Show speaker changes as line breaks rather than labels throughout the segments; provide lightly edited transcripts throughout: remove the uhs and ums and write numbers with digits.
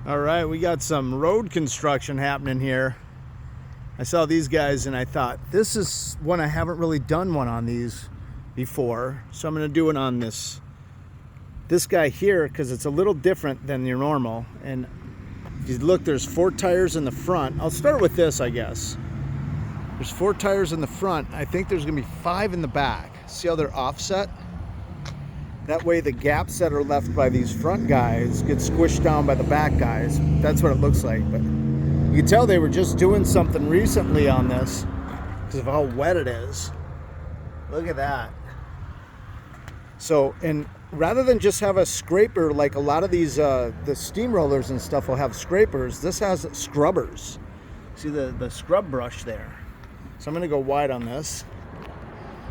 All right, we got some road construction happening here. I saw these guys and I thought, this is one I haven't really done one on these before. So I'm gonna do it on this guy here because it's a little different than your normal. And if you look, there's 4 tires in the front. I'll start with this, I guess. There's 4 tires in the front. I think there's gonna be 5 in the back. See how they're offset? That way the gaps that are left by these front guys get squished down by the back guys. That's what it looks like. But you can tell they were just doing something recently on this because of how wet it is. Look at that. So, and rather than just have a scraper like a lot of these, the steamrollers and stuff will have scrapers, this has scrubbers. See the scrub brush there. So I'm gonna go wide on this.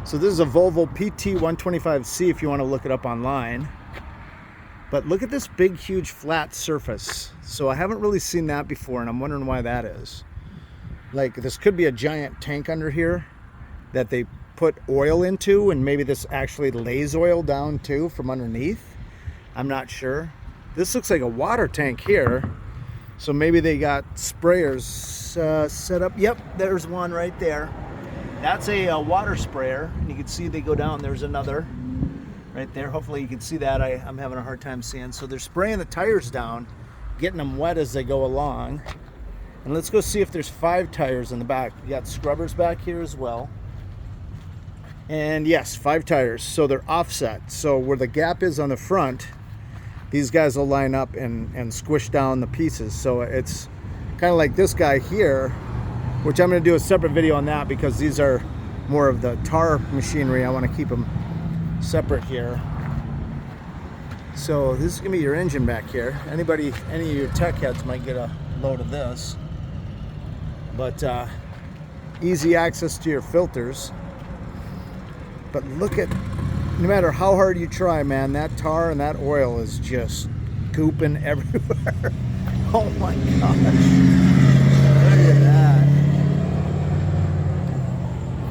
So this is a Volvo PT125C if you want to look it up online. But look at this big, huge, flat surface. So I haven't really seen that before, and I'm wondering why that is. Like, this could be a giant tank under here that they put oil into, and maybe this actually lays oil down too from underneath. I'm not sure. This looks like a water tank here. So maybe they got sprayers set up. Yep, there's one right there. That's a water sprayer. You can see they go down. There's another right there. Hopefully you can see that. I'm having a hard time seeing. So they're spraying the tires down, getting them wet as they go along. And let's go see if there's 5 tires in the back. You got scrubbers back here as well. And yes, 5 tires. So they're offset. So where the gap is on the front, these guys will line up and squish down the pieces. So it's kind of like this guy here, which I'm going to do a separate video on that because these are more of the tar machinery. I want to keep them separate here. So this is going to be your engine back here. Any of your tech heads might get a load of this. But easy access to your filters. But look at, no matter how hard you try, man, that tar and that oil is just gooping everywhere. Oh my gosh. Look at that.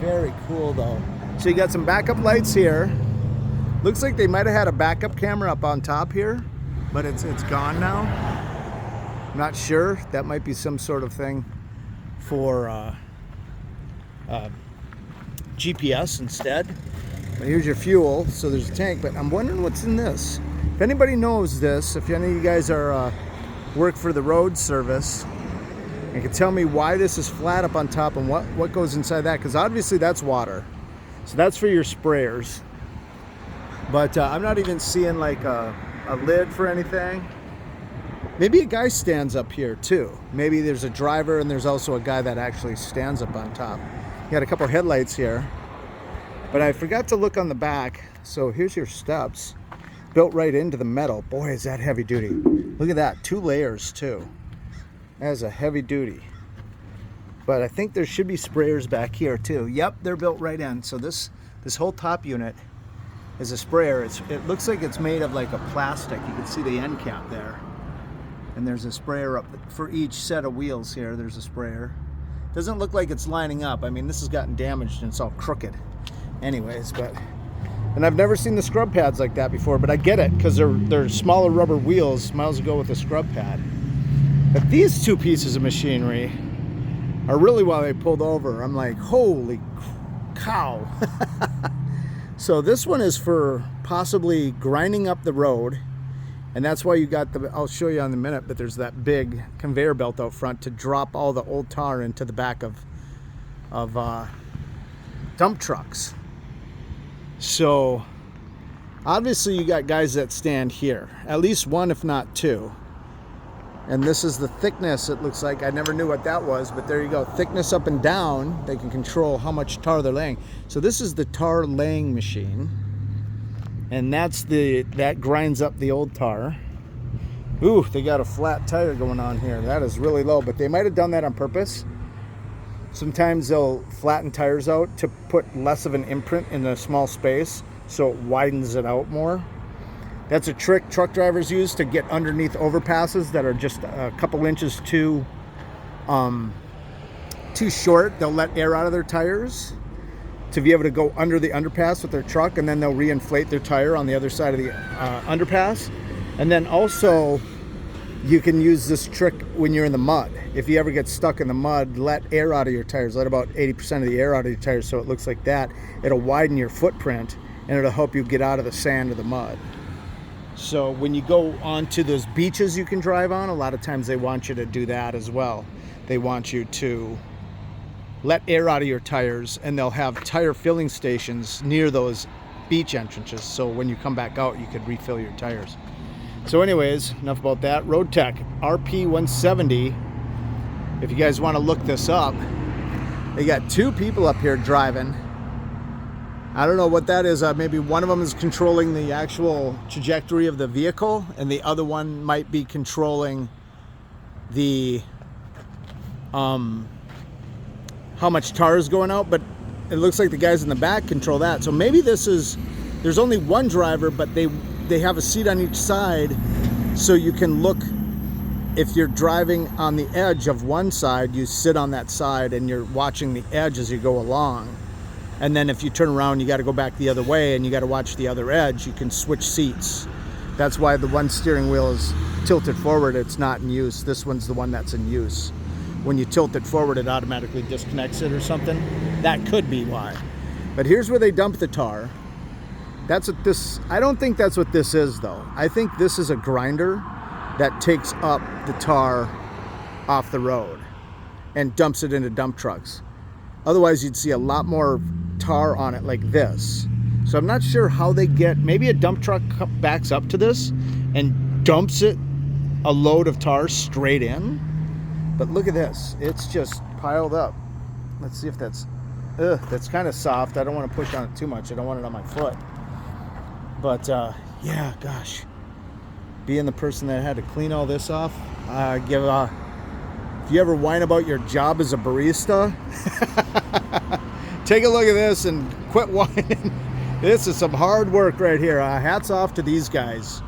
Very cool though. So you got some backup lights here. Looks like they might have had a backup camera up on top here, but it's gone now. I'm not sure. That might be some sort of thing for GPS instead. But here's your fuel. So there's a tank, but I'm wondering what's in this. If anybody knows this, if any of you guys are work for the road service, you can tell me why this is flat up on top and what goes inside that, because obviously that's water. So that's for your sprayers. But I'm not even seeing like a lid for anything. Maybe a guy stands up here too. Maybe there's a driver and there's also a guy that actually stands up on top. You got a couple headlights here. But I forgot to look on the back. So here's your steps. Built right into the metal. Boy, is that heavy duty. Look at that, 2 layers too. That is a heavy duty. But I think there should be sprayers back here too. Yep, they're built right in. So this whole top unit is a sprayer. It looks like it's made of like a plastic. You can see the end cap there. And there's a sprayer up for each set of wheels here. There's a sprayer. Doesn't look like it's lining up. I mean, this has gotten damaged and it's all crooked. Anyways, and I've never seen the scrub pads like that before, but I get it because they're smaller rubber wheels. Might as well go with a scrub pad. But these 2 pieces of machinery are really why they pulled over. I'm like, holy cow. So this one is for possibly grinding up the road. And that's why you got I'll show you in a minute, but there's that big conveyor belt out front to drop all the old tar into the back of dump trucks. So obviously you got guys that stand here, at least 1 if not 2. And this is the thickness. It looks like, I never knew what that was, but there you go, thickness up and down. They can control how much tar they're laying. So this is the tar laying machine, and that grinds up the old tar. Ooh, they got a flat tire going on here. That is really low, but they might have done that on purpose. Sometimes they'll flatten tires out to put less of an imprint in a small space, so it widens it out more. That's a trick truck drivers use to get underneath overpasses that are just a couple inches too short. They'll let air out of their tires to be able to go under the underpass with their truck, and then they'll reinflate their tire on the other side of the underpass. And then also you can use this trick when you're in the mud. If you ever get stuck in the mud, let air out of your tires. Let about 80% of the air out of your tires so it looks like that. It'll widen your footprint and it'll help you get out of the sand or the mud. So when you go onto those beaches you can drive on, a lot of times they want you to do that as well. They want you to let air out of your tires, and they'll have tire filling stations near those beach entrances. So when you come back out, you could refill your tires. So anyways, enough about that. Road Tech RP170. If you guys want to look this up, they got 2 people up here driving. I don't know what that is. Maybe one of them is controlling the actual trajectory of the vehicle, and the other one might be controlling the how much tar is going out. But it looks like the guys in the back control that. So maybe this is, there's only one driver, but they have a seat on each side, so you can look. If you're driving on the edge of one side, you sit on that side and you're watching the edge as you go along. And then if you turn around, you got to go back the other way and you got to watch the other edge. You can switch seats. That's why the one steering wheel is tilted forward. It's not in use. This one's the one that's in use. When you tilt it forward, it automatically disconnects it or something. That could be why. But here's where they dump the tar. That's what this, I don't think that's what this is though. I think this is a grinder that takes up the tar off the road and dumps it into dump trucks. Otherwise you'd see a lot more tar on it like this. So I'm not sure how they get, maybe a dump truck backs up to this and dumps it, a load of tar straight in. But look at this, it's just piled up. Let's see if that's kind of soft. I don't want to push on it too much. I don't want it on my foot. But yeah, gosh, being the person that had to clean all this off, if you ever whine about your job as a barista, take a look at this and quit whining. This is some hard work right here. Hats off to these guys.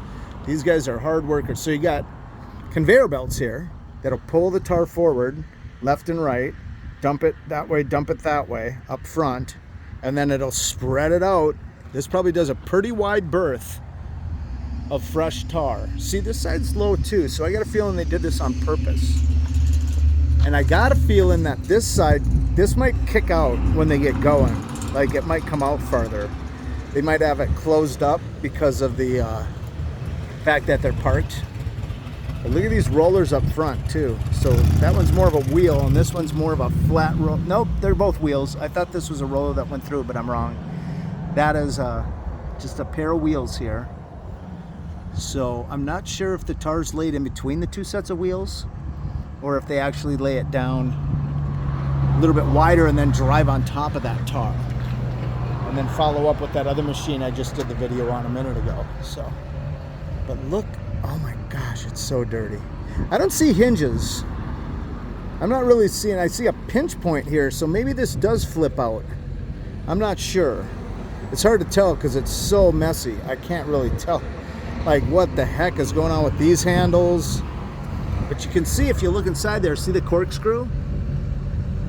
These guys are hard workers. So you got conveyor belts here that'll pull the tar forward, left and right, dump it that way, dump it that way, up front, and then it'll spread it out. This probably does a pretty wide berth of fresh tar. See, this side's low too, so I got a feeling they did this on purpose. And I got a feeling that this side, this might kick out when they get going. Like it might come out farther. They might have it closed up because of the fact that they're parked. But look at these rollers up front too. So that one's more of a wheel and this one's more of a flat roll. Nope, they're both wheels. I thought this was a roller that went through, but I'm wrong. That is just a pair of wheels here. So I'm not sure if the tar's laid in between the 2 sets of wheels or if they actually lay it down a little bit wider and then drive on top of that tar. And then follow up with that other machine I just did the video on a minute ago. So, but look, oh my gosh, it's so dirty. I don't see hinges. I'm not really seeing, I see a pinch point here, so maybe this does flip out. I'm not sure. It's hard to tell because it's so messy. I can't really tell like what the heck is going on with these handles. But you can see if you look inside there, see the corkscrew?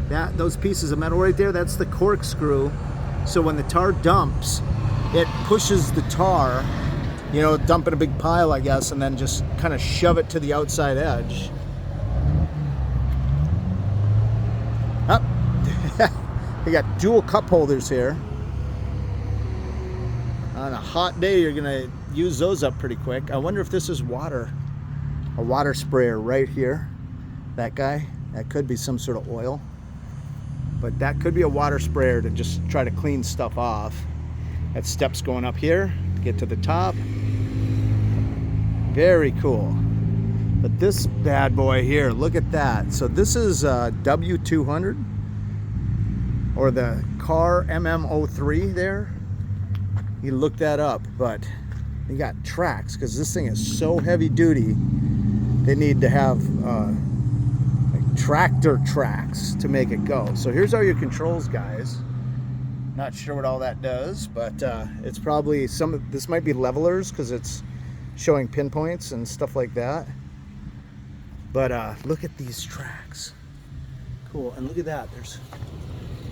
Those pieces of metal right there, that's the corkscrew. So when the tar dumps, it pushes the tar, you know, dump in a big pile, I guess, and then just kind of shove it to the outside edge. Up. They got dual cup holders here. On a hot day, you're gonna use those up pretty quick. I wonder if this is water. A water sprayer right here. That guy, that could be some sort of oil. But that could be a water sprayer to just try to clean stuff off. That steps going up here to get to the top. Very cool. But this bad boy here, look at that. So this is W200 or the car MM03 there. You look that up, but you got tracks because this thing is so heavy duty. They need to have like tractor tracks to make it go. So here's all your controls, guys. Not sure what all that does, but it's probably this might be levelers because it's showing pinpoints and stuff like that. But look at these tracks. Cool, and look at that.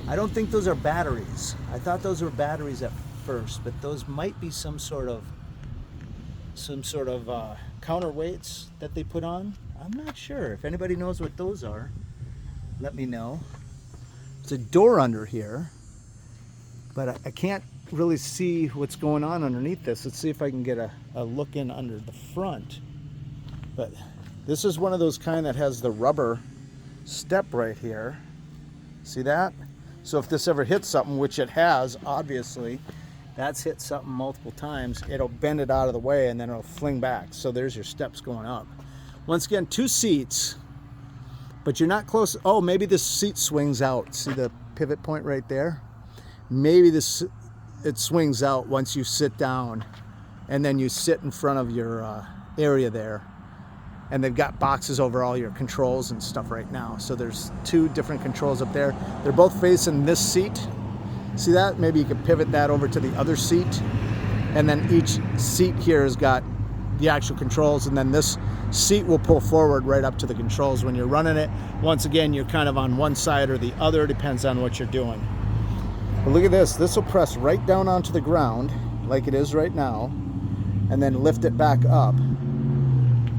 I don't think those are batteries. I thought those were batteries at first, but those might be some sort of counterweights that they put on. I'm not sure. If anybody knows what those are, let me know. There's a door under here, but I can't really see what's going on underneath this. Let's see if I can get a look in under the front. But this is one of those kind that has the rubber step right here. See that? So if this ever hits something, which it has, obviously, that's hit something multiple times, it'll bend it out of the way and then it'll fling back. So there's your steps going up. Once again, 2 seats, but you're not close. Oh, maybe this seat swings out. See the pivot point right there? Maybe it swings out once you sit down, and then you sit in front of your area there. And they've got boxes over all your controls and stuff right now. So there's 2 different controls up there. They're both facing this seat. See that? Maybe you could pivot that over to the other seat. And then each seat here has got the actual controls, and then this seat will pull forward right up to the controls when you're running it. Once again, you're kind of on one side or the other, depends on what you're doing. But look at this. This will press right down onto the ground like it is right now, and then lift it back up.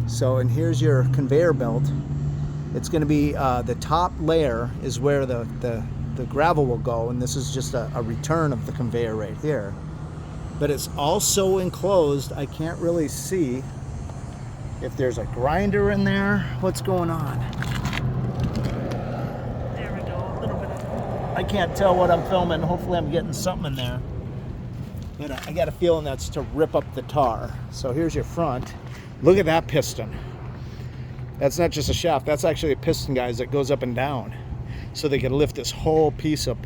So, and here's your conveyor belt. It's going to be the top layer is where the gravel will go, and this is just a return of the conveyor right here. But it's also enclosed. I can't really see if there's a grinder in there. What's going on? There we go, a little bit of... I can't tell what I'm filming. Hopefully I'm getting something in there. But I got a feeling that's to rip up the tar. So here's your front. Look at that piston. That's not just a shaft, that's actually a piston, guys, that goes up and down. So they can lift this whole piece up,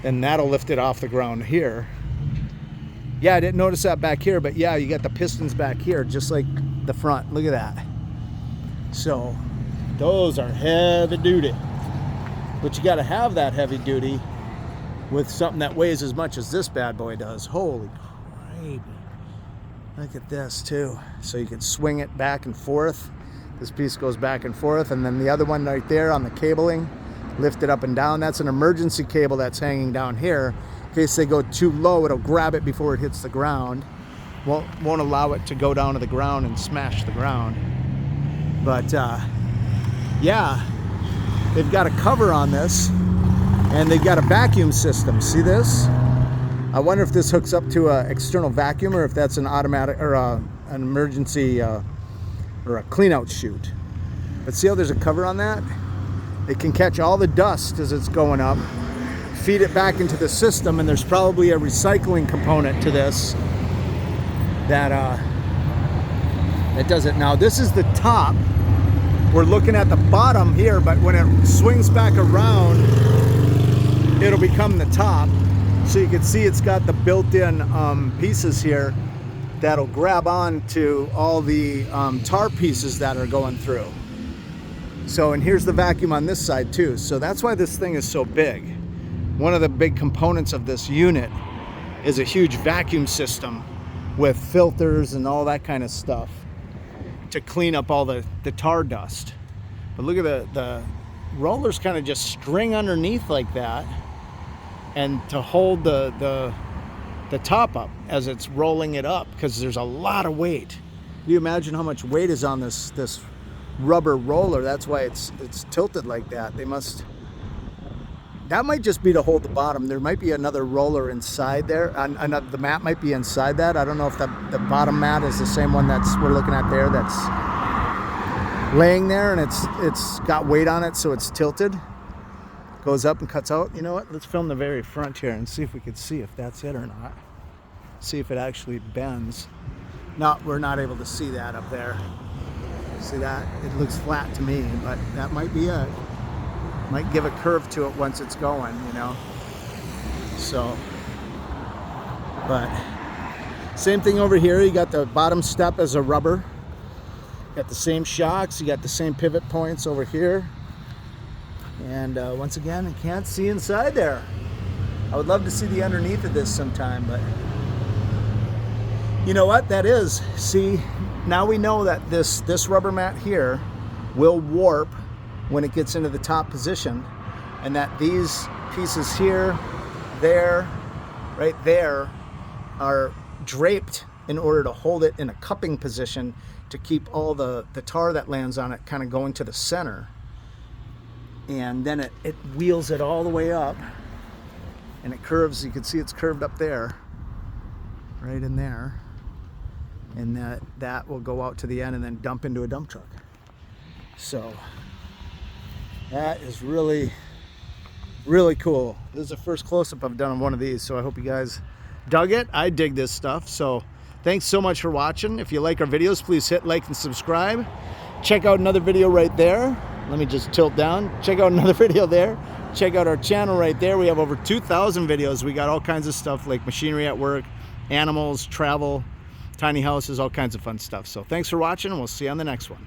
and that'll lift it off the ground here. Yeah, I didn't notice that back here, but yeah, you got the pistons back here, just like the front. Look at that. So those are heavy duty. But you gotta have that heavy duty with something that weighs as much as this bad boy does. Holy crap. Look at this too. So you can swing it back and forth. This piece goes back and forth, and then the other one right there on the cabling, lift it up and down. That's an emergency cable that's hanging down here. In case they go too low, it'll grab it before it hits the ground. Won't allow it to go down to the ground and smash the ground. But yeah, they've got a cover on this, and they've got a vacuum system. See this? I wonder if this hooks up to an external vacuum, or if that's an automatic or an emergency or a clean out chute. But see how there's a cover on that? It can catch all the dust as it's going up, feed it back into the system, and there's probably a recycling component to this that does it. Now this is the top. We're looking at the bottom here, but when it swings back around, it'll become the top. So you can see it's got the built-in pieces here that'll grab on to all the tar pieces that are going through. So, and here's the vacuum on this side too. So that's why this thing is so big. One of the big components of this unit is a huge vacuum system with filters and all that kind of stuff to clean up all the tar dust. But look at the rollers kind of just string underneath like that, and to hold the top up as it's rolling it up, because there's a lot of weight. Can you imagine how much weight is on this rubber roller? That's why it's tilted like that. That might just be to hold the bottom. There might be another roller inside there. The mat might be inside that. I don't know if the bottom mat is the same one we're looking at there, that's laying there, and it's got weight on it, so it's tilted. Goes up and cuts out. You know what? Let's film the very front here and see if we can see if that's it or not. See if it actually bends. No, we're not able to see that up there. See that? It looks flat to me, but that might be it. Might give a curve to it once it's going, you know. So, but same thing over here. You got the bottom step as a rubber. Got the same shocks. You got the same pivot points over here. And once again, I can't see inside there. I would love to see the underneath of this sometime, but you know what that is? See, now we know that this rubber mat here will warp when it gets into the top position, and that these pieces here, there, right there, are draped in order to hold it in a cupping position to keep all the tar that lands on it kind of going to the center. And then it wheels it all the way up, and it curves. You can see it's curved up there, right in there. And that will go out to the end and then dump into a dump truck. So that is really, really cool. This is the first close-up I've done on one of these, so I hope you guys dug it. I dig this stuff. So thanks so much for watching. If you like our videos, please hit like and subscribe. Check out another video right there. Let me just tilt down. Check out another video there. Check out our channel right there. We have over 2,000 videos. We got all kinds of stuff like machinery at work, animals, travel, tiny houses, all kinds of fun stuff. So thanks for watching, and we'll see you on the next one.